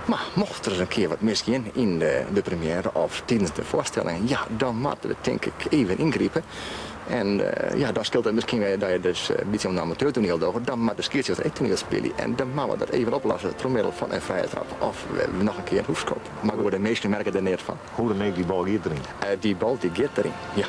Maar mocht er eens een keer wat misgaan in de première of tijdens de voorstelling, ja, dan moet het denk ik even ingrijpen. En ja, dan scheelt het misschien weer dat je dus een beetje om een amateurtoneel doet, dan moet de skiertjes echt toneel spelen. En dan moeten we dat even oplossen door middel van een vrije trap. Of we nog een keer een hoefschop. Maar de meeste merken er niet van. Hoe dan die bal hier erin? Die bal die gaat erin, ja.